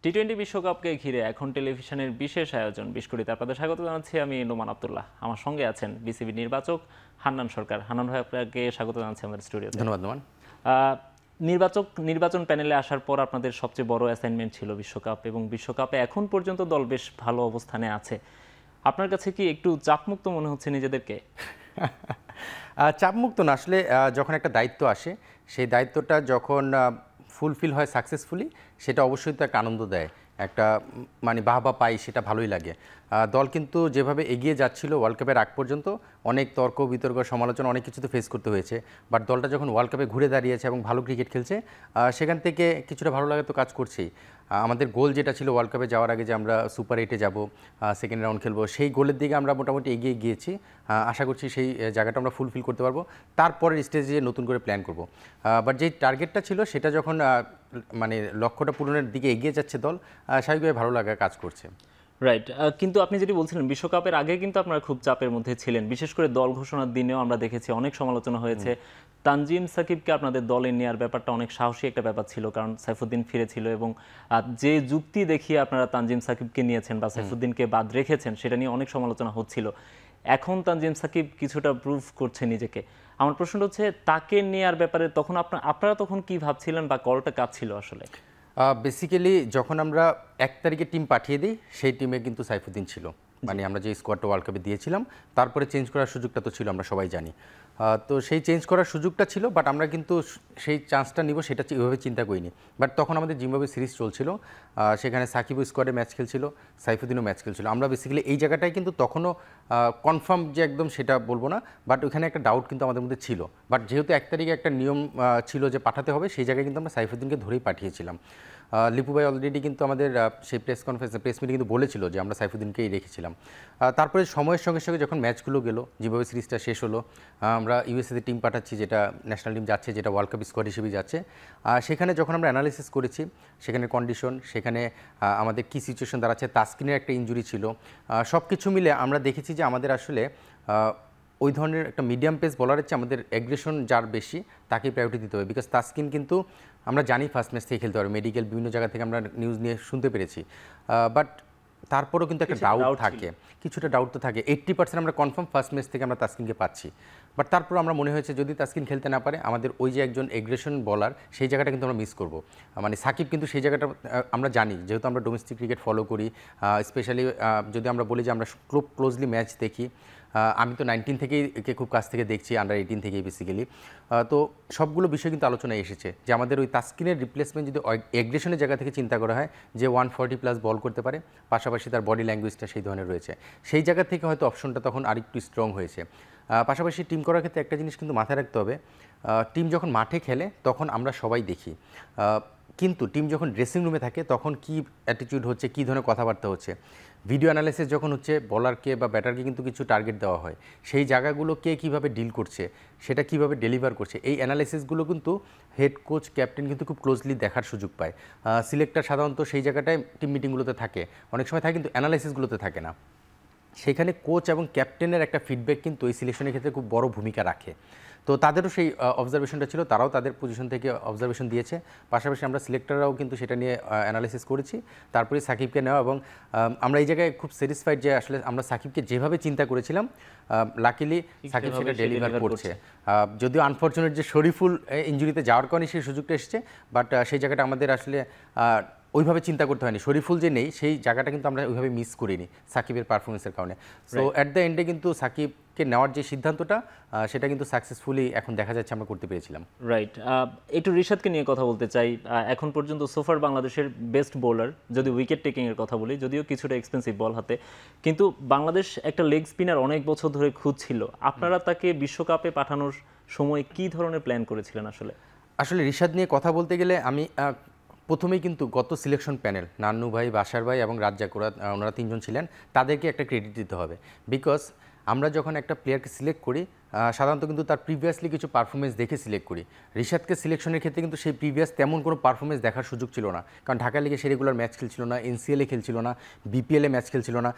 টি-20 বিশ্বকাপকে ঘিরে এখন টেলিভিশনের বিশেষ আয়োজন 20 কোটিতে আপনাদের স্বাগত জানাচ্ছি। আমি নোমান আব্দুল্লাহ। আমার সঙ্গে আছেন বিসিবি নির্বাচক হান্নান সরকার। হান্নান ভাই, আপনাকে স্বাগত জানাচ্ছি আমাদের স্টুডিওতে। ধন্যবাদ নোমান। নির্বাচন প্যানেলে আসার পর আপনাদের সবচেয়ে বড় অ্যাসাইনমেন্ট ছিল বিশ্বকাপ, এবং বিশ্বকাপে এখন পর্যন্ত দল বেশ ভালো অবস্থানে আছে। আপনার কাছে কি একটু চাপমুক্ত মনে হচ্ছে নিজেদেরকে? চাপমুক্ত না, আসলে যখন একটা দায়িত্ব আসে, সেই দায়িত্বটা যখন ফুলফিল হয় সাকসেসফুলি, সেটা অবশ্যই তো একটা আনন্দ দেয়, একটা মানে বাহবা পাই, সেটা ভালোই লাগে। দল কিন্তু যেভাবে এগিয়ে যাচ্ছিল ওয়ার্ল্ড কাপের আগ পর্যন্ত, অনেক তর্ক বিতর্ক সমালোচনা অনেক কিছু তো ফেস করতে হয়েছে, বাট দলটা যখন ওয়ার্ল্ড কাপে ঘুরে দাঁড়িয়েছে এবং ভালো ক্রিকেট খেলছে, সেখান থেকে কিছুটা ভালো লাগে তো কাজ করছেই। আমাদের গোল যেটা ছিল ওয়ার্ল্ড কাপে যাওয়ার আগে যে আমরা সুপার 8-এ যাব, সেকেন্ড রাউন্ড খেলবো, সেই গোলের দিকে আমরা মোটামুটি এগিয়ে গিয়েছি। আশা করছি সেই জায়গাটা আমরা ফুলফিল করতে পারবো, তারপরের স্টেজে নতুন করে প্ল্যান করব। বাট যেই টার্গেটটা ছিল সেটা যখন মানে লক্ষ্যটা পূরণের দিকে এগিয়ে যাচ্ছে দল, স্বাভাবিকভাবে ভালো লাগা কাজ করছে। রাইট। কিন্তু আপনি যেটি বলছিলেন বিশ্বকাপের আগে কিন্তু আপনারা খুব চাপের মধ্যে ছিলেন, বিশেষ করে দল ঘোষণার দিনেও আমরা দেখেছি অনেক সমালোচনা হয়েছে। তানজিম সাকিবকে আপনাদের দলে নেওয়ার ব্যাপারটা অনেক সাহসী একটা ব্যাপার ছিল, কারণ সাইফুদ্দিন ফিরেছিল, এবং যে যুক্তি দেখিয়ে আপনারা তানজিম সাকিবকে নিয়েছেন বা সাইফুদ্দিনকে বাদ রেখেছেন সেটা নিয়ে অনেক সমালোচনা হচ্ছিল। এখন তানজিম সাকিব কিছুটা প্রুভ করছে নিজেকে। আমার প্রশ্নটা হচ্ছে তাকে নেওয়ার ব্যাপারে তখন আপনারা তখন কি ভাবছিলেন বা কলটা কাঁপছিল আসলে? বেসিক্যালি যখন আমরা 1 তারিখে টিম পাঠিয়ে দিই, সেই টিমে কিন্তু সাইফুদ্দিন ছিল। মানে আমরা যে স্কোয়াডটা ওয়ার্ল্ড কাপে দিয়েছিলাম, তারপরে চেঞ্জ করার সুযোগটা তো ছিল, আমরা সবাই জানি। তো সেই চেঞ্জ করার সুযোগটা ছিল, বাট আমরা কিন্তু সেই চান্সটা নিব সেটা এভাবে চিন্তা করিনি। বাট তখন আমাদের জিম্বাবুয়ে সিরিজ চলছিল, সেখানে সাকিবও স্কোয়াডে ম্যাচ খেলছিল, সাইফুদ্দিনও ম্যাচ খেলছিল। আমরা বেসিক্যালি এই জায়গাটায় কিন্তু তখনও কনফার্ম যে একদম সেটা বলবো না, বাট ওখানে একটা ডাউট কিন্তু আমাদের মধ্যে ছিল। বাট যেহেতু 1 তারিখে একটা নিয়ম ছিল যে পাঠাতে হবে, সেই জায়গায় কিন্তু আমরা সাইফুদ্দিনকে ধরেই পাঠিয়েছিলাম। লিপু ভাই অলরেডি কিন্তু আমাদের সেই প্রেস মিটে কিন্তু বলেছিল যে আমরা সাইফুদ্দিনকেই রেখেছিলাম। তারপরে সময়ের সঙ্গে সঙ্গে যখন ম্যাচগুলো গেলো, যেভাবে সিরিজটা শেষ হলো, আমরা ইউএসএতে টিম পাঠাচ্ছি, যেটা ন্যাশনাল টিম যাচ্ছে, যেটা ওয়ার্ল্ড কাপ স্কোয়াড হিসেবে যাচ্ছে। সেখানে যখন আমরা অ্যানালিসিস করেছি, সেখানে কন্ডিশন, সেখানে আমাদের কী সিচুয়েশন দাঁড়াচ্ছে, তাসকিনের একটা ইনজুরি ছিল, সব কিছু মিলে আমরা দেখেছি যে আমাদের আসলে ওই ধরনের একটা মিডিয়াম পেস বলারের চেয়ে আমাদের অ্যাগ্রেশন যার বেশি তাকেই প্রায়োরিটি দিতে হবে। বিকজ তাসকিন কিন্তু আমরা জানি ফার্স্ট ম্যাচ থেকে খেলতে পারে, মেডিকেল বিভিন্ন জায়গা থেকে আমরা নিউজ নিয়ে শুনতে পেরেছি, বাট তারপরেও কিন্তু একটা ডাউট থাকে, কিছুটা ডাউট তো থাকে। 80% আমরা কনফার্ম ফার্স্ট ম্যাচ থেকে আমরা তাসকিনকে পাচ্ছি, বাট তারপর আমরা মনে হয়েছে যদি তাসকিন খেলতে না পারে, আমাদের ওই যে একজন এগ্রেশন বলার, সেই জায়গাটা কিন্তু আমরা মিস করব। মানে সাকিব কিন্তু সেই জায়গাটা আমরা জানি, যেহেতু আমরা ডোমেস্টিক ক্রিকেট ফলো করি, স্পেশালি যদি আমরা বলি যে আমরা খুব ক্লোজলি ম্যাচ দেখি। আমি তো 19 থেকেই একে খুব কাছ থেকে দেখছি, আন্ডার 18 থেকেই বেসিক্যালি। তো সবগুলো বিষয় কিন্তু আলোচনায় এসেছে যে আমাদের ওই তাসকিনের রিপ্লেসমেন্ট যদি এগ্রেশনের জায়গা থেকে চিন্তা করা হয়, যে 140+ বল করতে পারে, পাশাপাশি তার বডি ল্যাঙ্গুয়েজটা সেই ধরনের রয়েছে, সেই জায়গা থেকে হয়তো অপশনটা তখন আরেকটু স্ট্রং হয়েছে। পাশাপাশি টিম করার ক্ষেত্রে একটা জিনিস কিন্তু মাথায় রাখতে হবে, টিম যখন মাঠে খেলে তখন আমরা সবাই দেখি, কিন্তু টিম যখন ড্রেসিং রুমে থাকে তখন কী অ্যাটিটিউড হচ্ছে, কী ধরনের কথাবার্তা হচ্ছে, ভিডিও অ্যানালাইসিস যখন হচ্ছে, বলারকে বা ব্যাটারকে কিন্তু কিছু টার্গেট দেওয়া হয়, সেই জায়গাগুলো কে কীভাবে ডিল করছে, সেটা কীভাবে ডেলিভার করছে, এই অ্যানালাইসিসগুলো কিন্তু হেড কোচ, ক্যাপ্টেন কিন্তু খুব ক্লোজলি দেখার সুযোগ পায়। সিলেক্টর সাধারণত সেই জায়গাটায় টিম মিটিংগুলোতে থাকে, অনেক সময় থাকে কিন্তু অ্যানালাইসিসগুলোতে থাকে না। সেখানে কোচ এবং ক্যাপ্টেনের একটা ফিডব্যাক কিন্তু এই সিলেকশনের ক্ষেত্রে খুব বড় ভূমিকা রাখে। তো তাদেরও সেই অবজারভেশনটা ছিল, তারাও তাদের পজিশন থেকে অবজারভেশন দিয়েছে, পাশাপাশি আমরা সিলেক্টররাও কিন্তু সেটা নিয়ে অ্যানালিসিস করেছি, তারপরে সাকিবকে নেওয়া। এবং আমরা এই জায়গায় খুব স্যাটিসফাইড যে আসলে আমরা সাকিবকে যেভাবে চিন্তা করেছিলাম, লাকিলি সাকিব সেটা ডেলিভার করছে। যদিও আনফর্চুনেট যে শরীফুল ইনজুরিতে যাওয়ার কারণে সেই সুযোগটা এসেছে, বাট সেই জায়গাটা আমাদের আসলে ওইভাবে চিন্তা করতে হয়নি। শরীফুল যে নেই, সেই জায়গাটা কিন্তু আমরা ওইভাবে মিস করিনি সাকিবের পারফরমেন্সের কারণে। সো অ্যাট দ্য এন্ডে কিন্তু সাকিবকে নেওয়ার যে সিদ্ধান্তটা, সেটা কিন্তু সাকসেসফুলি এখন দেখা যাচ্ছে আমরা করতে পেরেছিলাম। রাইট। একটু রিশাদকে নিয়ে কথা বলতে চাই। এখন পর্যন্ত সোফার বাংলাদেশের বেস্ট বোলার, যদি উইকেট টেকিংয়ের কথা বলি, যদিও কিছুটা এক্সপেন্সিভ বল হাতে, কিন্তু বাংলাদেশ একটা লেগ স্পিনার অনেক বছর ধরে খুঁজছিল। আপনারা তাকে বিশ্বকাপে পাঠানোর সময় কী ধরনের প্ল্যান করেছিলেন আসলে? আসলে রিশাদ নিয়ে কথা বলতে গেলে আমি প্রথমেই কিন্তু গত সিলেকশন প্যানেল, নান্নু ভাই, বাশার ভাই এবং রাজ্জাক, ওনারা 3জন ছিলেন, তাদেরকে একটা ক্রেডিট দিতে হবে। বিকজ আমরা যখন একটা প্লেয়ারকে সিলেক্ট করি, সাধারণত কিন্তু তার প্রিভিয়াসলি কিছু পারফরমেন্স দেখে সিলেক্ট করি। রিশাদকে সিলেকশনের ক্ষেত্রে কিন্তু সেই প্রিভিয়াস তেমন কোনো পারফরমেন্স দেখার সুযোগ ছিল না, কারণ ঢাকা লিগে সে রেগুলার ম্যাচ খেলছিল না, এনসিএলে খেলছিল না, বিপিএলে ম্যাচ খেলছিল না।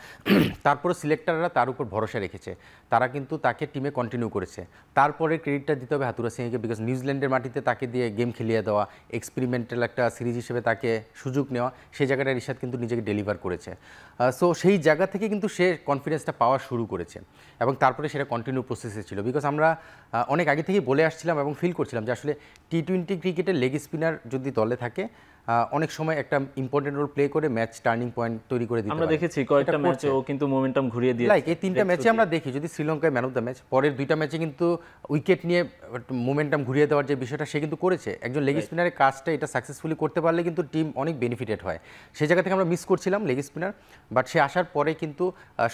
তারপরে সিলেক্টররা তার উপর ভরসা রেখেছে, তারা কিন্তু তাকে টিমে কন্টিনিউ করেছে। তারপরে ক্রেডিটটা দিতে হবে হাতুরা সিংকে, বিকজ নিউজিল্যান্ডের মাটিতে তাকে দিয়ে গেম খেলিয়ে দেওয়া, এক্সপেরিমেন্টাল একটা সিরিজ হিসেবে তাকে সুযোগ নেওয়া, সেই জায়গাটা রিশাদ কিন্তু নিজেকে ডেলিভার করেছে। সো সেই জায়গা থেকে কিন্তু সে কনফিডেন্সটা পাওয়া শুরু করেছে এবং তারপরে সেটা কন্টিনিউ প্রসেসে ছিল। বিকজ আমরা অনেক আগে থেকেই বলে আসছিলাম এবং ফিল করছিলাম যে আসলে টি-20 ক্রিকেটের লেগ স্পিনার যদি দলে থাকে অনেক সময় একটা ইম্পর্টেন্ট রোল প্লে করে ম্যাচ টার্নিং পয়েন্ট তৈরি করে দিতে পারে। আমরা দেখেছি কয়েকটা ম্যাচে ও কিন্তু মোমেন্টাম ঘুরিয়ে দিয়েছে। লাইক এই 3টা ম্যাচে আমরা দেখি, যদি শ্রীলঙ্কায় ম্যান অফ দ্য ম্যাচ, পরের 2টা ম্যাচে কিন্তু উইকেট নিয়ে মোমেন্টাম ঘুরিয়ে দেওয়ার যে বিষয়টা সে কিন্তু করেছে। একজন লেগ স্পিনারের কাজটা এটা সাকসেসফুলি করতে পারলে কিন্তু টিম অনেক বেনিফিটেড হয়। সেই জায়গা থেকে আমরা মিস করছিলাম লেগ স্পিনার, বাট সে আসার পরে কিন্তু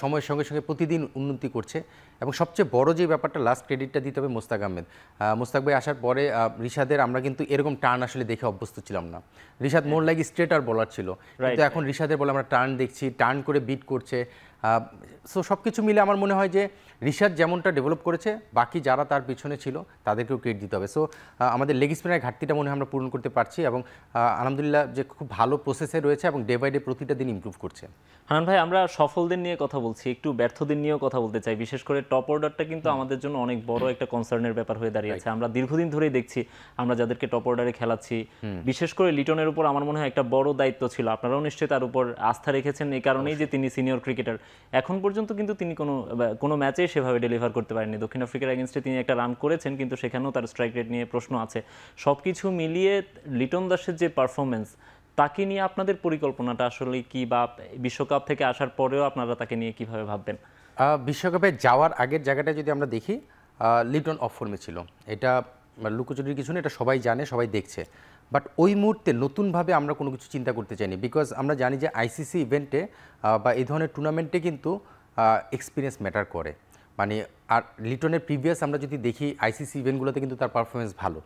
সময়ের সঙ্গে সঙ্গে প্রতিদিন উন্নতি করছে। এবং সবচেয়ে বড় যে ব্যাপারটা, লাস্ট ক্রেডিটটা দিতে হবে মোস্তাক আহমেদ। মোস্তাক ভাই আসার পরে রিশাদের আমরা কিন্তু এরকম টার্ন আসলে দেখে অভ্যস্ত ছিলাম না। রিশাদ মোর লাইক স্ট্রেটার বোলার ছিল, কিন্তু এখন রিশাদের বলে আমরা টার্ন দেখছি, টার্ন করে বিট করছে। সো সব কিছু মিলে আমার মনে হয় যে রিশাদ যেমনটা ডেভেলপ করেছে, বাকি যারা তার পিছনে ছিল তাদেরকেও ক্রেডিট দিতে হবে। সো আমাদের লেগ স্পিনারের ঘাটতিটা মনে হয় আমরা পূরণ করতে পারছি এবং আলহামদুলিল্লাহ যে খুব ভালো প্রসেসে রয়েছে এবং ডে বাই ডে প্রতিটা দিন ইমপ্রুভ করছে। হানান ভাই, আমরা সফলদের নিয়ে কথা বলছি, একটু ব্যর্থদের নিয়েও কথা বলতে চাই। বিশেষ করে টপ অর্ডারটা কিন্তু আমাদের জন্য অনেক বড় একটা কনসার্নের ব্যাপার হয়ে দাঁড়িয়েছে। আমরা দীর্ঘদিন ধরেই দেখছি আমরা যাদেরকে টপ অর্ডারে খেলাচ্ছি, বিশেষ করে লিটনের উপর আমার মনে হয় একটা বড় দায়িত্ব ছিল। আপনারাও নিশ্চয়ই তার উপর আস্থা রেখেছেন, এই কারণেই যে তিনি সিনিয়র ক্রিকেটার। এখন পর্যন্ত কিন্তু তিনি কোনো ম্যাচে সেভাবে ডেলিভার করতে পারেননি। দক্ষিণ আফ্রিকার এগেনস্টে তিনি একটা রান করেছেন, কিন্তু সেখানেও তার স্ট্রাইক রেট নিয়ে প্রশ্ন আছে। সব কিছু মিলিয়ে লিটন দাসের যে পারফরমেন্স, তাকে নিয়ে আপনাদের পরিকল্পনাটা আসলে কি, বা বিশ্বকাপ থেকে আসার পরেও আপনারা তাকে নিয়ে কিভাবে ভাববেন? বিশ্বকাপে যাওয়ার আগের জায়গাটা যদি আমরা দেখি, লিটন অফ ফর্মে ছিল, এটা লুকোচুরির কিছু না, এটা সবাই জানে, সবাই দেখছে। বাট ওই মুহূর্তে নতুনভাবে আমরা কোনো কিছু চিন্তা করতে চাইনি, বিকজ আমরা জানি যে আইসিসি ইভেন্টে বা এই ধরনের টুর্নামেন্টে কিন্তু এক্সপিরিয়েন্স ম্যাটার করে। মানে আর লিটনের প্রিভিয়াস আমরা যদি দেখি আইসিসি ইভেন্টগুলোতে কিন্তু তার পারফরমেন্স ভালো,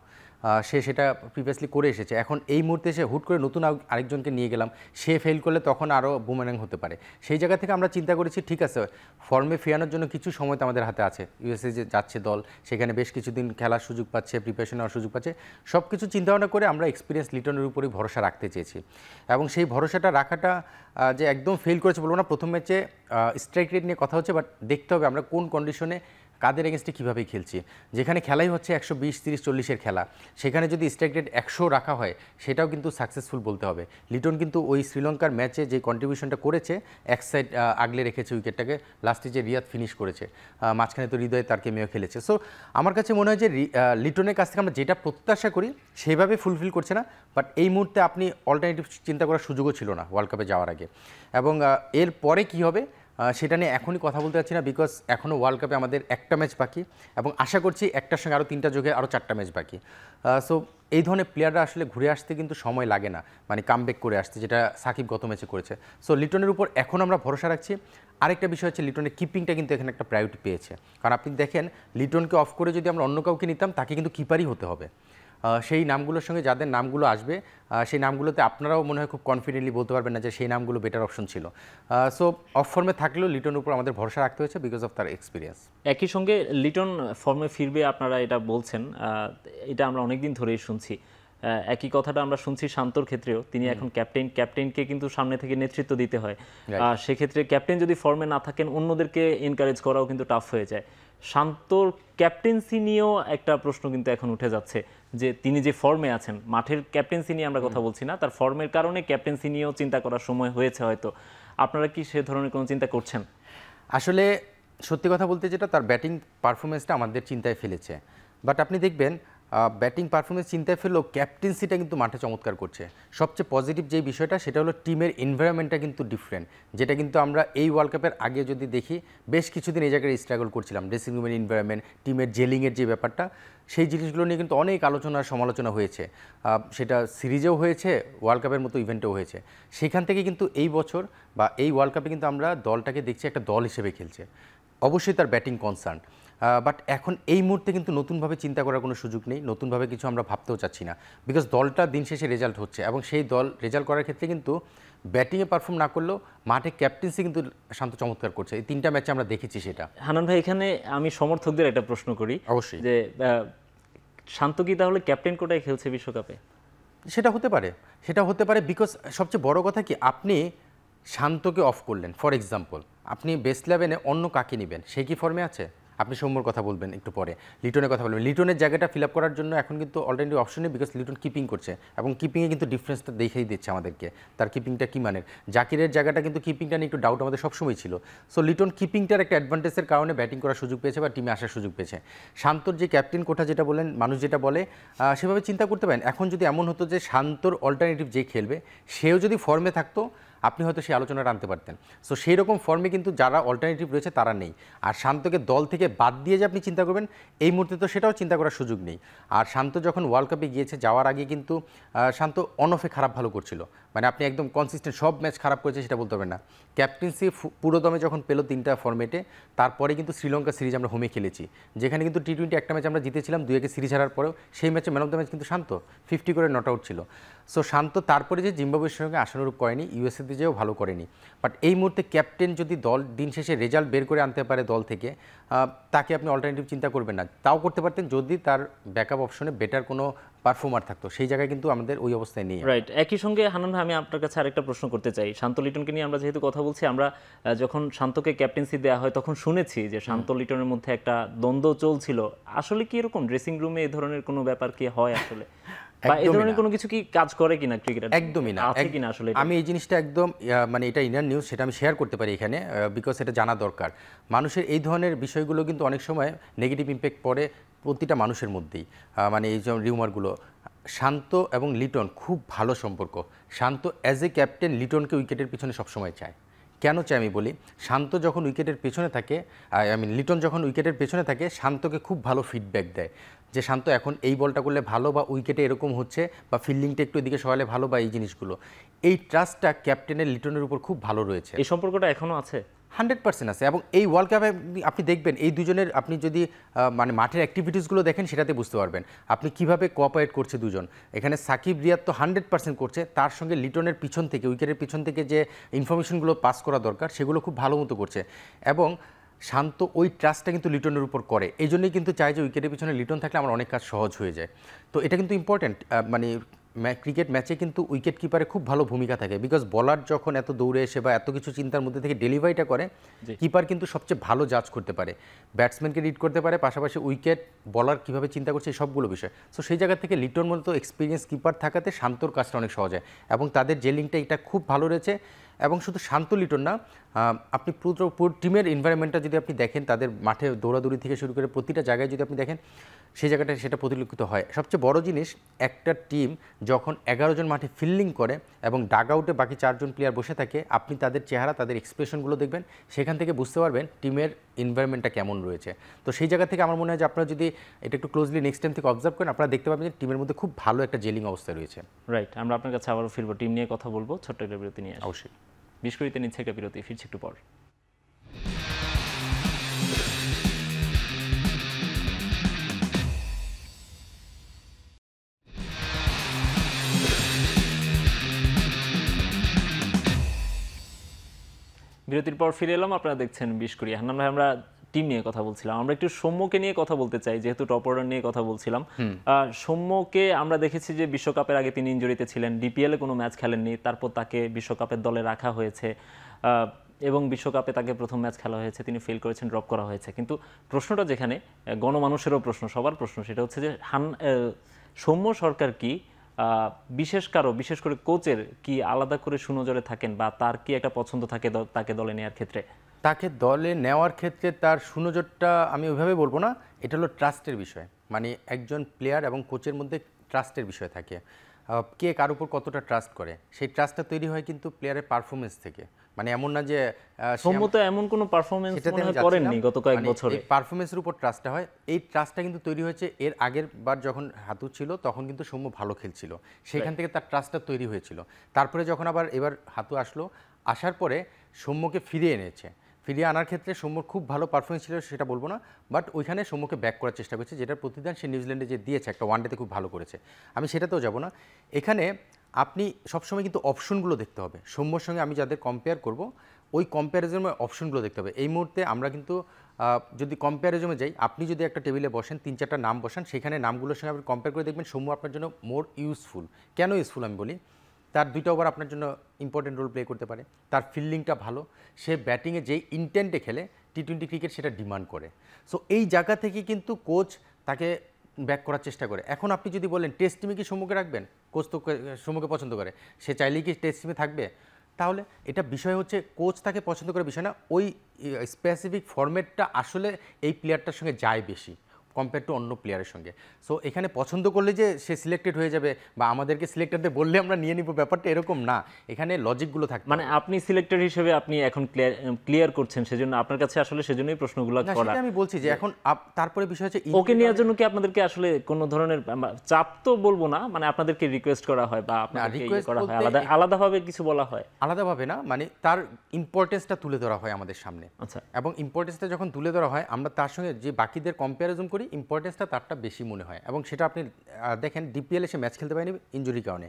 সে সেটা প্রিভিয়াসলি করে এসেছে। এখন এই মুহূর্তে সে হুট করে নতুন আরেকজনকে নিয়ে গেলাম, সে ফেল করলে তখন আরও বুমেরাং হতে পারে। সেই জায়গা থেকে আমরা চিন্তা করেছি ঠিক আছে, ফর্মে ফেরানোর জন্য কিছু সময় তো আমাদের হাতে আছে। ইউএসএ যে যাচ্ছে দল, সেখানে বেশ কিছুদিন খেলার সুযোগ পাচ্ছে, প্রিপারেশন নেওয়ার সুযোগ পাচ্ছে। সব কিছু চিন্তাভাবনা করে আমরা এক্সপিরিয়েন্স লিটনের উপরেই ভরসা রাখতে চেয়েছি এবং সেই ভরসাটা রাখাটা যে একদম ফেল করেছে বলবো না। প্রথম ম্যাচে স্ট্রাইক রেট নিয়ে কথা হচ্ছে, বাট দেখতে হবে আমরা কোন কন্ডিশনে কাদের এগেনস্টে কীভাবে খেলছি। যেখানে খেলাই হচ্ছে 120, 30, 40-এর খেলা, সেখানে যদি স্ট্রাইক রেট 100 রাখা হয়, সেটাও কিন্তু সাকসেসফুল বলতে হবে। লিটন কিন্তু ওই শ্রীলঙ্কার ম্যাচে যে কন্ট্রিবিউশনটা করেছে, এক সাইড আগলে রেখেছে উইকেটটাকে, লাস্টে যে রিয়াদ ফিনিশ করেছে, মাঝখানে তো হৃদয় তার কেমিও খেলেছে। সো আমার কাছে মনে হয় যে লিটনের কাছ থেকে আমরা যেটা প্রত্যাশা করি সেভাবে ফুলফিল করছে না। বাট এই মুহূর্তে আপনি অল্টারনেটিভ চিন্তা করার সুযোগও ছিল না ওয়ার্ল্ড কাপে যাওয়ার আগে। এবং এর পরে কী হবে সেটা নিয়ে এখনই কথা বলতে চাচ্ছি না, বিকজ এখনও ওয়ার্ল্ড কাপে আমাদের একটা ম্যাচ বাকি এবং আশা করছি একটার সঙ্গে আরও 3টা যোগে আরও 4টা ম্যাচ বাকি। সো এই ধরনের প্লেয়াররা আসলে ঘুরে আসতে কিন্তু সময় লাগে না, মানে কামব্যাক করে আসতে, যেটা সাকিব গত ম্যাচে করেছে। সো লিটনের উপর এখন আমরা ভরসা রাখছি। আরেকটা বিষয় হচ্ছে লিটনের কিপিংটা কিন্তু এখানে একটা প্রায়োরিটি পেয়েছে, কারণ আপনি দেখেন লিটনকে অফ করে যদি আমরা অন্য কাউকে নিতাম, তাকে কিন্তু কিপারই হতে হবে। সেই নামগুলোর সঙ্গে যাদের নামগুলো আসবে, সেই নামগুলোতে আপনারাও মনে হয় খুব কনফিডেন্টলি বলতে পারবেন না যে সেই নামগুলো বেটার অপশন ছিল। সো অফ ফর্মে থাকলেও লিটনের উপর আমাদের ভরসা রাখতে হয়েছে বিকজ অফ তার এক্সপিরিয়েন্স। একই সঙ্গে লিটন ফর্মে ফিরবে আপনারা এটা বলছেন, এটা আমরা অনেকদিন ধরেই শুনছি। একই কথাটা আমরা শুনছি শান্তর ক্ষেত্রেও, তিনি এখন ক্যাপ্টেনকে কিন্তু সামনে থেকে নেতৃত্ব দিতে হয়। সেক্ষেত্রে ক্যাপ্টেন যদি ফর্মে না থাকেন, অন্যদেরকে এনকারেজ করাও কিন্তু টাফ হয়ে যায়। শান্তর ক্যাপ্টেন্সি নিয়েও একটা প্রশ্ন কিন্তু এখন উঠে যাচ্ছে, যে তিনি যে ফর্মে আছেন, মাঠের ক্যাপ্টেন্সি নিয়ে আমরা কথা বলছি না, তার ফর্মের কারণে ক্যাপ্টেন্সি নিয়েও চিন্তা করার সময় হয়েছে হয়তো। আপনারা কি সে ধরনের কোনো চিন্তা করছেন? আসলে সত্যি কথা বলতে যেটা, তার ব্যাটিং পারফরমেন্সটা আমাদের চিন্তায় ফেলেছে। বাট আপনি দেখবেন ব্যাটিং পারফরমেন্স চিন্তায় ফেললেও ক্যাপ্টেন্সিটা কিন্তু মাঠে চমৎকার করছে। সবচেয়ে পজিটিভ যেই বিষয়টা সেটা হলো টিমের এনভায়রনমেন্টটা কিন্তু ডিফারেন্ট, যেটা কিন্তু আমরা এই ওয়ার্ল্ড কাপের আগে যদি দেখি বেশ কিছুদিন এই জায়গায় স্ট্রাগল করছিলাম। ড্রেসিং রুমের এনভায়রনমেন্ট, টিমের জেলিংয়ের যে ব্যাপারটা, সেই জিনিসগুলো নিয়ে কিন্তু অনেক আলোচনা সমালোচনা হয়েছে। সেটা সিরিজেও হয়েছে, ওয়ার্ল্ড কাপের মতো ইভেন্টেও হয়েছে। সেখান থেকে কিন্তু এই বছর বা এই ওয়ার্ল্ড কাপে কিন্তু আমরা দলটাকে দেখছি একটা দল হিসেবে খেলছে। অবশ্যই তার ব্যাটিং কনসার্ন, বাট এখন এই মুহূর্তে কিন্তু নতুনভাবে চিন্তা করার কোনো সুযোগ নেই, নতুনভাবে কিছু আমরা ভাবতেও চাচ্ছি না, বিকজ দলটা দিন শেষে রেজাল্ট হচ্ছে এবং সেই দল রেজাল্ট করার ক্ষেত্রে কিন্তু ব্যাটিংয়ে পারফর্ম না করলেও মাঠে ক্যাপ্টেন্সি কিন্তু শান্ত চমৎকার করছে। এই 3টা ম্যাচে আমরা দেখেছি সেটা। হানান ভাই, এখানে আমি সমর্থকদের একটা প্রশ্ন করি অবশ্যই যে শান্ত কি তাহলে ক্যাপ্টেন কোটায় খেলছে বিশ্বকাপে? সেটা হতে পারে বিকজ সবচেয়ে বড় কথা কি, আপনি শান্তকে অফ করলেন ফর এক্সাম্পল, আপনি বেস্ট 11-এ অন্য কাকে নেবেন, সে কি ফর্মে আছে? আপনি সৌম্যর কথা বলবেন একটু পরে, লিটনের কথা বলবেন, লিটনের জায়গাটা ফিল আপ করার জন্য এখন কিন্তু অলরেডি অপশন নেই, বিকজ লিটন কিপিং করছে এবং কিপিংয়ে কিন্তু ডিফারেন্সটা দেখেই দিচ্ছে আমাদেরকে, তার কিপিংটা কী মানের। জাকিরের জায়গাটা কিন্তু কিপিংটা নিয়ে একটু ডাউট আমাদের সবসময় ছিল। সো লিটন কিপিংটার একটা অ্যাডভান্টেজের কারণে ব্যাটিং করার সুযোগ পেয়েছে বা টিমে আসার সুযোগ পেয়েছে। শান্তর যে ক্যাপ্টেন কোটা যেটা বলেন, মানুষ যেটা বলে সেভাবে চিন্তা করতে পারেন। এখন যদি এমন হতো যে শান্তর অল্টারনেটিভ যে খেলবে সেও যদি ফর্মে থাকতো, আপনি হয়তো সেই আলোচনাটা আনতে পারতেন। সো সেই রকম ফর্মে কিন্তু যারা অল্টারনেটিভ রয়েছে তারা নেই। আর শান্তকে দল থেকে বাদ দিয়ে যে আপনি চিন্তা করবেন এই মুহূর্তে তো সেটাও চিন্তা করার সুযোগ নেই। আর শান্ত যখন ওয়ার্ল্ড কাপে গিয়েছে, যাওয়ার আগে কিন্তু শান্ত অন অফে খারাপ ভালো করছিল, মানে আপনি একদম কনসিস্টেন্ট সব ম্যাচ খারাপ করেছে সেটা বলতে পারবেন না। ক্যাপ্টেন্সি পুরোদমে যখন পেলো 3টা ফর্মেটে, তারপরে কিন্তু শ্রীলঙ্কা সিরিজ আমরা হোমে খেলেছি, যেখানে কিন্তু টি-20 একটা ম্যাচ আমরা জিতেছিলাম 2-1 সিরিজ হারার পরেও, সেই ম্যাচে ম্যান অফ দ্য ম্যাচ কিন্তু শান্ত 50 করে নট আউট ছিল। সো শান্ত তারপরে যে জিম্বাবুয়ের সঙ্গে আশানুরূপ করেনি, ইউএসএতে যেও ভালো করেনি, বাট এই মুহূর্তে ক্যাপ্টেন যদি দল দিন শেষে রেজাল্ট বের করে আনতে পারে দল থেকে, তাকে আপনি অল্টারনেটিভ চিন্তা করবেন না। তাও করতে পারতেন যদি তার ব্যাকআপ অপশনে বেটার কোনো পারফর্মার থাকতো, সেই জায়গায় কিন্তু আমাদের ওই অবস্থায় নেই। রাইট। একই সঙ্গে হানান ভাই, আমি আপনার কাছে আরেকটা প্রশ্ন করতে চাই। শান্ত লিটনকে নিয়ে আমরা যেহেতু কথা বলছি, আমরা যখন শান্তকে ক্যাপ্টেন্সি দেওয়া হয় তখন শুনেছি যে শান্ত লিটনের মধ্যে একটা দ্বন্দ্ব চলছিল। আসলে কি এরকম ড্রেসিং রুমে এই ধরনের কোনো ব্যাপার কি হয় আসলে, বা এই ধরনের কোনো কিছু কি কাজ করে কিনা ক্রিকেটার? একদমই না, আছে কিনা আসলে? আমি এই জিনিসটা একদম মানে এটা ইন্ডিয়ান নিউজ, সেটা আমি শেয়ার করতে পারি এখানে, বিকজ এটা জানা দরকার। মানুষের এই ধরনের বিষয়গুলো কিন্তু অনেক সময় নেগেটিভ ইম্প্যাক্ট পড়ে প্রতিটা মানুষের মধ্যেই, মানে এই যে রিউমারগুলো। শান্ত এবং লিটন খুব ভালো সম্পর্ক। শান্ত অ্যাজ এ ক্যাপ্টেন লিটনকে উইকেটের পিছনে সবসময় চায়। কেন চাই আমি বলি, শান্ত যখন উইকেটের পেছনে থাকে, লিটন যখন উইকেটের পেছনে থাকে, শান্তকে খুব ভালো ফিডব্যাক দেয় যে শান্ত এখন এই বলটা করলে ভালো, বা উইকেটে এরকম হচ্ছে, বা ফিল্ডিংটা একটু এদিকে সরালে ভালো, বা এই জিনিসগুলো। এই ট্রাস্টটা ক্যাপ্টেনের লিটনের উপর খুব ভালো রয়েছে। এই সম্পর্কটা এখনো আছে? 100% আছে। এবং এই ওয়ার্ল্ড কাপে আপনি দেখবেন এই দুজনের, আপনি যদি মানে মাঠের অ্যাক্টিভিটিসগুলো দেখেন সেটাতে বুঝতে পারবেন আপনি কিভাবে কোঅপারেট করছে দুজন। এখানে সাকিব রিয়াদ তো 100% করছে, তার সঙ্গে লিটনের পিছন থেকে, উইকেটের পিছন থেকে যে ইনফরমেশনগুলো পাস করা দরকার সেগুলো খুব ভালো মতো করছে। এবং শান্ত ওই ট্রাস্টটা কিন্তু লিটনের উপর করে, এই জন্যই কিন্তু চাই যে উইকেটের পিছনে লিটন থাকলে আমার অনেক কাজ সহজ হয়ে যায়। তো এটা কিন্তু ইম্পর্ট্যান্ট, মানে ক্রিকেট ম্যাচে কিন্তু উইকেট কিপারে খুব ভালো ভূমিকা থাকে, বিকজ বলার যখন এত দৌড়ে এসে বা এত কিছু চিন্তার মধ্যে থেকে ডেলিভারিটা করে, কিপার কিন্তু সবচেয়ে ভালো জাজ করতে পারে, ব্যাটসম্যানকে রিড করতে পারে, পাশাপাশি উইকেট বলার কীভাবে চিন্তা করছে এই সবগুলো বিষয়। সো সেই জায়গা থেকে লিটন মতো এক্সপিরিয়েন্স কিপার থাকাতে শান্তর কাজটা অনেক সহজ হয়, এবং তাদের যে লিঙ্কটা এটা খুব ভালো রয়েছে। এবং শুধু শান্ত লিটন না, আপনি পুরো টিমের এনভায়রনমেন্টটা যদি আপনি দেখেন, তাদের মাঠে দৌড়াদৌড়ি থেকে শুরু করে প্রতিটা জায়গায় যদি আপনি দেখেন, সেই জায়গাটা সেটা প্রতিলক্ষিত হয়। সবচেয়ে বড় জিনিস, একটা টিম যখন 11 জন মাঠে ফিল্ডিং করে এবং ডাগ আউটে বাকি 4 জন প্লেয়ার বসে থাকে, আপনি তাদের চেহারা, তাদের এক্সপ্রেশনগুলো দেখবেন, সেখান থেকে বুঝতে পারবেন টিমের এনভায়রনমেন্টটা কেমন রয়েছে। তো সেই জায়গা থেকে আমার মনে হয় যে আপনারা যদি এটা একটু ক্লোজলি নেক্সট টাইম থেকে অবজার্ভ করেন, আপনারা দেখতে পাবেন যে টিমের মধ্যে খুব ভালো একটা জেলিং অবস্থা রয়েছে। রাইট। আমরা আপনার কাছে আবারও ফিরবো, টিম নিয়ে কথা বলবো, ছোট্ট একটা বিরতি নিয়ে। অবশ্যই। বিস্কুরিতে নিচ্ছে একটা বিরতি, ফিরছি একটু পর। বিরতির পর ফিরে এলাম, আপনারা দেখছেন বিস্কুরি। হান্নান ভাই, আমরা টিম নিয়ে কথা বলছিলাম, আমরা একটু সৌম্যকে নিয়ে কথা বলতে চাই, যেহেতু টপ অর্ডার নিয়ে কথা বলছিলাম। সৌম্যকে আমরা দেখেছি যে বিশ্বকাপের আগে তিনি ইনজুরিতে ছিলেন, ডিপিএলে কোনো ম্যাচ খেলেননি, তারপর তাকে বিশ্বকাপের দলে রাখা হয়েছে, এবং বিশ্বকাপে তাকে প্রথম ম্যাচ খেলা হয়েছে, তিনি ফেল করেছেন, ড্রপ করা হয়েছে। কিন্তু প্রশ্নটা যেখানে গণমানুষেরও প্রশ্ন, সবার প্রশ্ন, সেটা হচ্ছে যে সৌম্য সরকার কি বিশেষ করে কোচের কি আলাদা করে সুনজরে থাকেন, বা তার কি একটা পছন্দ থাকে তাকে দলে নেওয়ার ক্ষেত্রে? তাকে দলে নেওয়ার ক্ষেত্রে তার সুনজরটা আমি ওইভাবে বলবো না, এটা হলো ট্রাস্টের বিষয়। মানে একজন প্লেয়ার এবং কোচের মধ্যে ট্রাস্টের বিষয় থাকে, কে কার উপর কতটা ট্রাস্ট করে, সেই ট্রাস্টটা তৈরি হয় কিন্তু প্লেয়ারের পারফরমেন্স থেকে। মানে এমন না যে সৌম্য তো এমন কোনো পারফরমেন্স করেননি গত কয়েক বছরে, এই পারফরমেন্সের উপর ট্রাস্টটা হয়। এই ট্রাস্টটা কিন্তু তৈরি হয়েছে এর আগের বার যখন হাতু ছিল, তখন কিন্তু সৌম্য ভালো খেলছিল, সেখান থেকে তার ট্রাস্টটা তৈরি হয়েছিল। তারপরে যখন আবার এবার হাতু আসলো, আসার পরে সৌম্যকে ফিরিয়ে এনেছে, ফিরিয়ে আনার ক্ষেত্রে সৌম্যর খুব ভালো পারফরমেন্স ছিল সেটা বলবো না, বাট ওইখানে সৌম্যকে ব্যাক করার চেষ্টা করেছে, যেটার প্রতিদান সে নিউজিল্যান্ডে যে দিয়েছে একটা ওয়ানডেতে খুব ভালো করেছে। আমি সেটাতেও যাব না। এখানে আপনি সবসময় কিন্তু অপশনগুলো দেখতে হবে। সৌম্যর সঙ্গে আমি যাদের কম্পেয়ার করব ওই কম্প্যারিজনের অপশনগুলো দেখতে হবে। এই মুহূর্তে আমরা কিন্তু যদি কম্প্যারিজনে যাই, আপনি যদি একটা টেবিলে বসেন 3-4টা নাম বসান, সেখানে নামগুলোর সঙ্গে আপনি কম্পেয়ার করে দেখবেন সৌম্য আপনার জন্য মোর ইউজফুল। কেন ইউজফুল আমি বলি, তার 2টা ওভার আপনার জন্য ইম্পর্টেন্ট রোল প্লে করতে পারে, তার ফিল্ডিংটা ভালো, সে ব্যাটিংয়ে যেই ইন্টেন্টে খেলে টি-20 ক্রিকেট সেটা ডিমান্ড করে। সো এই জায়গা থেকে কিন্তু কোচ তাকে ব্যাক করার চেষ্টা করে। এখন আপনি যদি বলেন টেস্ট টিমে কি সৌম্যকে রাখবেন, কোচ তো সৌম্যকে পছন্দ করে, সে চাইলেই কি টেস্ট টিমে থাকবে? তাহলে এটা বিষয় হচ্ছে কোচ তাকে পছন্দ করার বিষয় না, ওই স্পেসিফিক ফরম্যাটটা আসলে এই প্লেয়ারটার সঙ্গে যায় বেশি কম্পেয়ার টু অন্য প্লেয়ারের সঙ্গে। সো এখানে পছন্দ করলে যে সে সিলেক্টেড হয়ে যাবে বা আমাদেরকে সিলেক্টারদের বললে আমরা নিয়ে নিব, ব্যাপারটা এরকম না। এখানে লজিকগুলো থাকে। মানে আপনি সিলেক্টর হিসেবে আপনি এখন ক্লিয়ার করছেন, সেজন্য আপনার কাছে আসলে সেজন্যই প্রশ্নগুলো করা। আমি বলছি যে এখন তারপরে বিষয় হচ্ছে ওকে নেওয়ার জন্য কি আপনাদেরকে আসলে কোনো ধরনের চাপ তো বলবো না, মানে আপনাদেরকে রিকোয়েস্ট করা হয় বা আপনাদেরকে ইয়ে করা হয়, আলাদাভাবে কিছু বলা হয়? আলাদাভাবে না, মানে তার ইম্পর্টেন্সটা তুলে ধরা হয় আমাদের সামনে। আচ্ছা, এবং ইম্পর্টেন্সটা যখন তুলে ধরা হয়, আমরা তার সঙ্গে যে বাকিদের কম্প্যারিজন করি, ইম্পর্টেন্সটা তারটা বেশি মনে হয়। এবং সেটা আপনি দেখেন ডিপিএলে সে ম্যাচ খেলতে পারেনি ইনজুরির কারণে।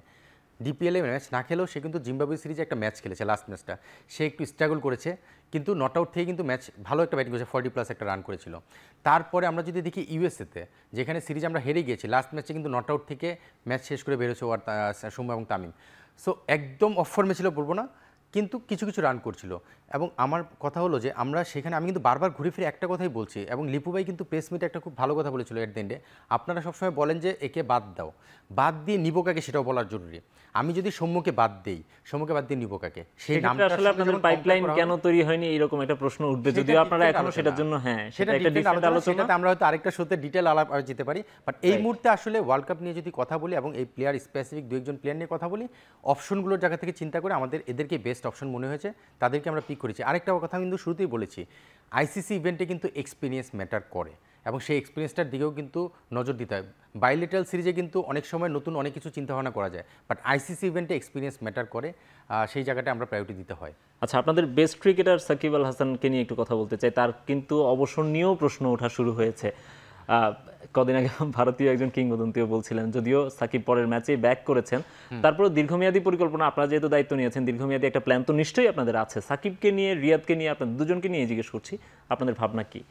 ডিপিএলে ম্যাচ না খেলেও সে কিন্তু জিম্বাবুয়ে সিরিজে একটা ম্যাচ খেলেছে, লাস্ট ম্যাচটা সে একটু স্ট্রাগল করেছে, কিন্তু নট আউট থেকে কিন্তু ম্যাচ ভালো একটা ব্যাটিং করেছে, 40+ একটা রান করেছিল। তারপরে আমরা যদি দেখি ইউএসএতে, যেখানে সিরিজ আমরা হেরে গিয়েছি, লাস্ট ম্যাচে কিন্তু নট আউট থেকে ম্যাচ শেষ করে বেরোছে ওর সৌম্য এবং তামিম। সো একদম অফ ফর্মে ছিল বলবো না, কিন্তু কিছু কিছু রান করছিল। এবং আমার কথা হলো যে আমরা সেখানে, আমি কিন্তু বারবার ঘুরে ফিরে একটা কথাই বলছি, এবং লিপু ভাই কিন্তু প্রেস মিটে একটা খুব ভালো কথা বলেছিল এট দ্য এন্ডে, আপনারা সবসময় বলেন যে একে বাদ দাও, বাদ দিয়ে নিব কাকে সেটাও বলার জরুরি। আমি যদি সৌম্যকে বাদ দেই, সৌম্যকে বাদ দিয়ে নিব কাকে, সেই নামটা আসলে আপনাদের পাইপলাইন কেন তৈরি হয়নি এরকম একটা প্রশ্ন উঠবে, যদিও আপনারা এখনো সেটার জন্য সেটা একটা ডিফারেন্ট আলোচনা, সেটাতে আমরা হয়তো আরেকটা শোতে ডিটেইল আলাপ যেতে পারি। বাট এই মুহূর্তে আসলে ওয়ার্ল্ড কাপ নিয়ে যদি কথা বলি এবং এই প্লেয়ার স্পেসিফিক 2-1 প্লেয়ার নিয়ে কথা বলি, অপশনগুলোর জায়গা থেকে চিন্তা করে আমাদের এদেরকে বেস্ট অপশন মনে হয়েছে, তাদেরকে আমরা পিক করেছি। আরেকটা কথা কিন্তু শুরুতেই বলেছি, আইসিসি ইভেন্টে কিন্তু এক্সপিরিয়েন্স ম্যাটার করে এবং সেই এক্সপিরিয়েন্সটার দিকেও কিন্তু নজর দিতে হয়। বাইলেটারাল সিরিজে কিন্তু অনেক সময় নতুন অনেক কিছু চিন্তাভাবনা করা যায়, বাট আইসিসি ইভেন্টে এক্সপিরিয়েন্স ম্যাটার করে, সেই জায়গাটা আমরা প্রায়োরিটি দিতে হয়। আচ্ছা, আপনাদের বেস্ট ক্রিকেটার সাকিব আল হাসানকে নিয়ে একটু কথা বলতে চাই। তার কিন্তু অবসর নিয়েও প্রশ্ন ওঠা শুরু হয়েছে। কদিন আগে ভারতীয় একজন কিংবদন্তিও বলছিলেন, যদিও সাকিব পরের ম্যাচেই ব্যাক করেছেন, তারপর দীর্ঘমেয়াদী পরিকল্পনা, আপনারা যেহেতু দায়িত্ব নিয়েছেন, দীর্ঘমেয়াদী একটা প্ল্যান তো নিশ্চয়ই আপনাদের আছে। সাকিবকে নিয়ে, রিয়াদকে নিয়ে, আপনাদের দুজনকে নিয়ে জিজ্ঞেস করছি, আপনাদের ভাবনা কি?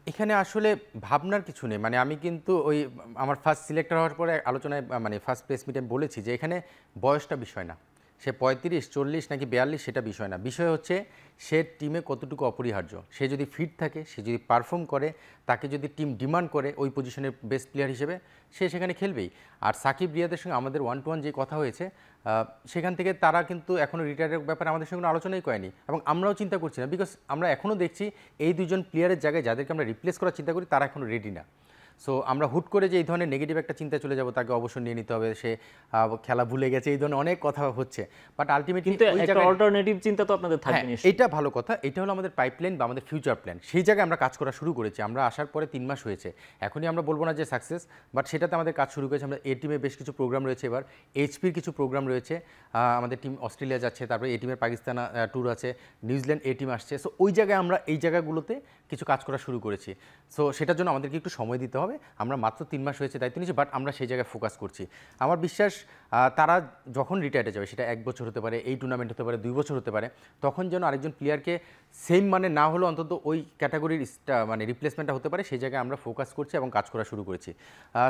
এখানে আসলে ভাবনার কিছু নেই। মানে আমি কিন্তু ওই আমার ফার্স্ট সিলেক্টর হওয়ার পরে আলোচনায়, মানে ফার্স্ট প্রেস মিটে বলেছি যে এখানে বয়সটা বিষয় না, সে 35, 40 নাকি 42 সেটা বিষয় না। বিষয় হচ্ছে সে টিমে কতটুকু অপরিহার্য। সে যদি ফিট থাকে, সে যদি পারফর্ম করে, তাকে যদি টিম ডিমান্ড করে ওই পজিশনের বেস্ট প্লেয়ার হিসেবে, সে সেখানে খেলবেই। আর সাকিব রিয়াদের সঙ্গে আমাদের 1-to-1 যে কথা হয়েছে, সেখান থেকে তারা কিন্তু এখনও রিটায়ারের ব্যাপারে আমাদের সঙ্গে কোনো আলোচনাই করেনি, এবং আমরাও চিন্তা করছি না, বিকজ আমরা এখনও দেখছি এই দুজন প্লেয়ারের জায়গায় যাদেরকে আমরা রিপ্লেস করার চিন্তা করি তারা এখনও রেডি না। সো আমরা হুট করে যে এই ধরনের নেগেটিভ একটা চিন্তায় চলে যাব, তাকে অবসর নিয়ে নিতে হবে, সে খেলা ভুলে গেছে, এই ধরনের অনেক কথা হচ্ছে, বাট আলটিমেটলি একটা অল্টারনেটিভ চিন্তা তো আপনাদের থাকবে নিশ্চয়ই। এটা ভালো কথা, এটা হলো আমাদের পাইপলাইন বা আমাদের ফিউচার প্ল্যান। সেই জায়গায় আমরা কাজ করা শুরু করেছি। আমরা আসার পরে 3 মাস হয়েছে, এখনই আমরা বলবো না যে সাকসেস, বাট সেটাতে আমাদের কাজ শুরু করেছে। আমরা এ টিমে বেশ কিছু প্রোগ্রাম রয়েছে, এবার এইচপির কিছু প্রোগ্রাম রয়েছে, আমাদের টিম অস্ট্রেলিয়া যাচ্ছে, তারপরে এ টিমের পাকিস্তান ট্যুর আছে, নিউজিল্যান্ড এ টিম আসছে। সো ওই জায়গায় আমরা এই জায়গাগুলোতে কিছু কাজ করা শুরু করেছি। সো সেটার জন্য আমাদেরকে একটু সময় দিতে হবে। আমরা মাত্র 3 মাস হয়েছে দায়িত্ব নিয়েছি, বাট আমরা সেই জায়গায় ফোকাস করছি। আমার বিশ্বাস তারা যখন রিটায়ার্ডে যাবে, সেটা 1 বছর হতে পারে, এই টুর্নামেন্ট হতে পারে, 2 বছর হতে পারে, তখন যেন আরেকজন প্লেয়ারকে সেম মানে না হলেও অন্তত ওই ক্যাটাগরির মানে রিপ্লেসমেন্টটা হতে পারে, সেই জায়গায় আমরা ফোকাস করছি এবং কাজ করা শুরু করেছি।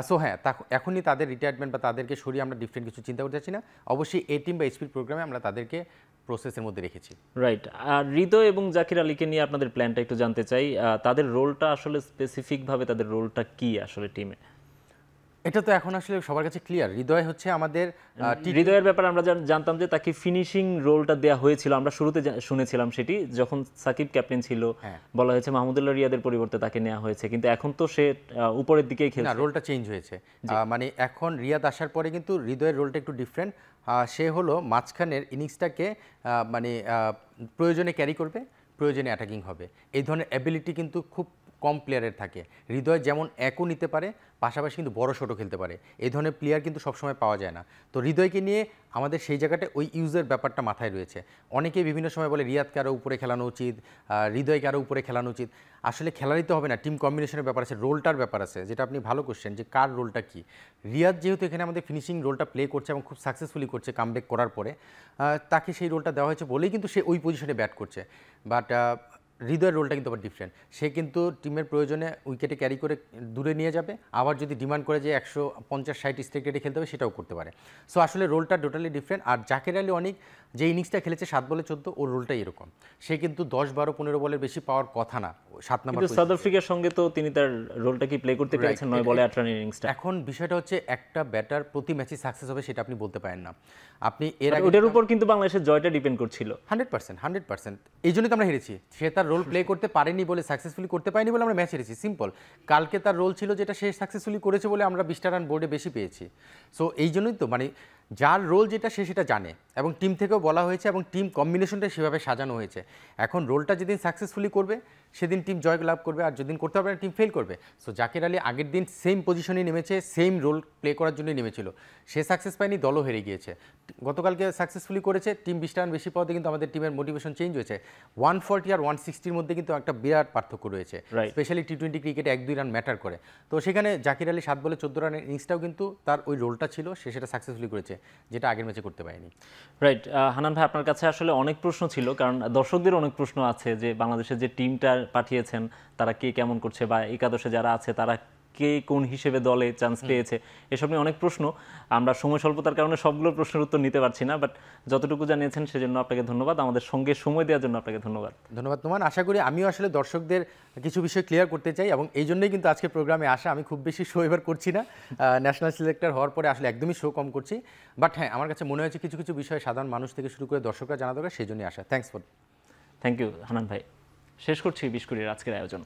সো হ্যাঁ, এখনই তাদের রিটায়ারমেন্ট বা তাদেরকে সরিয়ে আমরা ডিফারেন্ট কিছু চিন্তা করতে চাচ্ছি না। অবশ্যই এ টিম বা এইচপির প্রোগ্রামে আমরা তাদেরকে প্রসেসের মধ্যে রেখেছি। রাইট। আর হৃদয় এবং জাকির আলীকে নিয়ে আপনাদের প্ল্যানটা একটু জানতে চাই। তাদের রোলটা আসলে স্পেসিফিকভাবে, তাদের রোলটা কি আসলে টিমে? এটা তো এখন আসলে সবার কাছে ক্লিয়ার। হৃদয় হচ্ছে আমাদের, হৃদয়ের ব্যাপারে আমরা জানতাম যে তাকে ফিনিশিং রোলটা দেওয়া হয়েছিল, আমরা শুরুতে শুনেছিলাম সেটি, যখন সাকিব ক্যাপ্টেন ছিল বলা হয়েছে মাহমুদুল্লাহ রিয়াদের পরিবর্তে তাকে নেওয়া হয়েছে, কিন্তু এখন তো সে উপরের দিকেই খেলছে। না, রোলটা চেঞ্জ হয়েছে। মানে এখন রিয়াদ আসার পরে কিন্তু হৃদয়ের রোলটা একটু ডিফারেন্ট। সে হলো মাঝখানের ইনিংসটাকে মানে প্রয়োজনে ক্যারি করবে, প্রয়োজনে অ্যাটাকিং হবে, এই ধরনের অ্যাবিলিটি কিন্তু খুব কম প্লেয়ারের থাকে। হৃদয় যেমন একও নিতে পারে, পাশাপাশি কিন্তু বড় শটও খেলতে পারে। এই ধরনের প্লেয়ার কিন্তু সবসময় পাওয়া যায় না। তো হৃদয়কে নিয়ে আমাদের সেই জায়গাটা ওই ইউজের ব্যাপারটা মাথায় রয়েছে। অনেকেই বিভিন্ন সময় বলে রিয়াদকে আরও উপরে খেলানো উচিত, হৃদয়কে আরও উপরে খেলানো উচিত। আসলে খেলারই তো হবে না, টিম কম্বিনেশনের ব্যাপার আছে, রোলটার ব্যাপার আছে, যেটা আপনি ভালো কোশ্চেন যে কার রোলটা কী। রিয়াদ যেহেতু এখানে আমাদের ফিনিশিং রোলটা প্লে করছে এবং খুব সাকসেসফুলি করছে কামব্যাক করার পরে, তাকে সেই রোলটা দেওয়া হয়েছে বলেই কিন্তু সে ওই পজিশনে ব্যাট করছে। বাট হৃদয়ের রোলটা কিন্তু আবার ডিফারেন্ট। সে কিন্তু টিমের প্রয়োজনে উইকেটে ক্যারি করে দূরে নিয়ে যাবে, আবার যদি ডিমান্ড করে যে 150-60 স্ট্রাইক রেটে খেলতে হবে সেটাও করতে পারে। সো আসলে রোলটা টোটালি ডিফারেন্ট। আর জাকের আলী অনেক যে ইনিংসটা খেলেছে 7 বলে 14, ওর রোলটাই এরকম। সে কিন্তু 10, 12, 15 বলের বেশি পাওয়ার কথা না 7 নম্বর। কিন্তু সাউথ আফ্রিকার সঙ্গে তো তিনি তার রোলটা কি প্লে করতে পেরেছেন 9 বলে 8 রান ইনিংসটা। এখন বিষয়টা হচ্ছে একটা ব্যাটার প্রতি ম্যাচে সাকসেস হবে সেটা আপনি বলতে পারেন না। আপনি এর আগে ওটার উপর কিন্তু বাংলাদেশের জয়টা ডিপেন্ড করছিল 100%। এই জন্যই তো আমরা হেরেছি। সে তার রোল প্লে করতে পারেনি বলে, সাকসেসফুলি করতে পারেনি বলে আমরা ম্যাচ হেরেছি, সিম্পল। কালকে তার রোল ছিল যেটা সে সাকসেসফুলি করেছে বলে আমরা 20টা রান বোর্ডে বেশি পেয়েছি। সো এই জন্যই তো মানে যার রোল যেটা সে সেটা জানে, এবং টিম থেকেও বলা হয়েছে এবং টিম কম্বিনেশনটা সেভাবে সাজানো হয়েছে। এখন রোলটা যেদিন সাকসেসফুলি করবে সেদিন টিম জয় লাভ করবে, আর যেদিন করতে পারবে না টিম ফেল করবে। সো জাকের আলী আগের দিন সেম পজিশনে নেমেছে, সেম রোল প্লে করার জন্যই নেমেছিল। সে সাকসেস পায়নি, দলও হেরে গিয়েছে। গতকালকে সাকসেসফুলি করেছে, টিম 20 রান বেশি পাওয়াতে কিন্তু আমাদের টিমের মোটিভেশন চেঞ্জ হয়েছে। 140 আর 160-র মধ্যে কিন্তু একটা বিরাট পার্থক্য রয়েছে, স্পেশালি টি-20 ক্রিকেটে 1-2 রান ম্যাটার করে। তো সেখানে জাকির আলী 7 বলে 14 রানের ইনিংসটাও কিন্তু তার ওই রোলটা ছিল, সে সেটা সাকসেসফুলি করেছে, যেটা আগের ম্যাচে করতে পারেনি। রাইট। হানান ভাই, আপনার কাছে আসলে অনেক প্রশ্ন ছিল, কারণ দর্শকদের অনেক প্রশ্ন আছে যে বাংলাদেশের যে টিমটা পাঠিয়েছেন তারা কে কেমন করছে, বা একাদশে যারা আছে তারা কে কোন হিসেবে দলে চান্স পেয়েছে, এসব নিয়ে অনেক প্রশ্ন। আমরা সময় স্বল্পতার কারণে সবগুলো প্রশ্নের উত্তর নিতে পারছি না, বাট যতটুকু জানিয়েছেন সেজন্য আপনাকে ধন্যবাদ। আমাদের সঙ্গে সময় দেওয়ার জন্য আপনাকে ধন্যবাদ। ধন্যবাদ নোমান। আশা করি আমিও আসলে দর্শকদের কিছু বিষয় ক্লিয়ার করতে চাই, এবং এই জন্যই কিন্তু আজকে প্রোগ্রামে আসা। আমি খুব বেশি শো এবার করছি না, ন্যাশনাল সিলেক্টর হওয়ার পরে আসলে একদমই শো কম করছি। বাট হ্যাঁ, আমার কাছে মনে হয়েছে কিছু কিছু বিষয় সাধারণ মানুষ থেকে শুরু করে দর্শকরা জানা দরকার, সেই জন্যই আসা। থ্যাংক ইউ হানান ভাই। শেষ করছি 20 কোটির আজকের আয়োজন।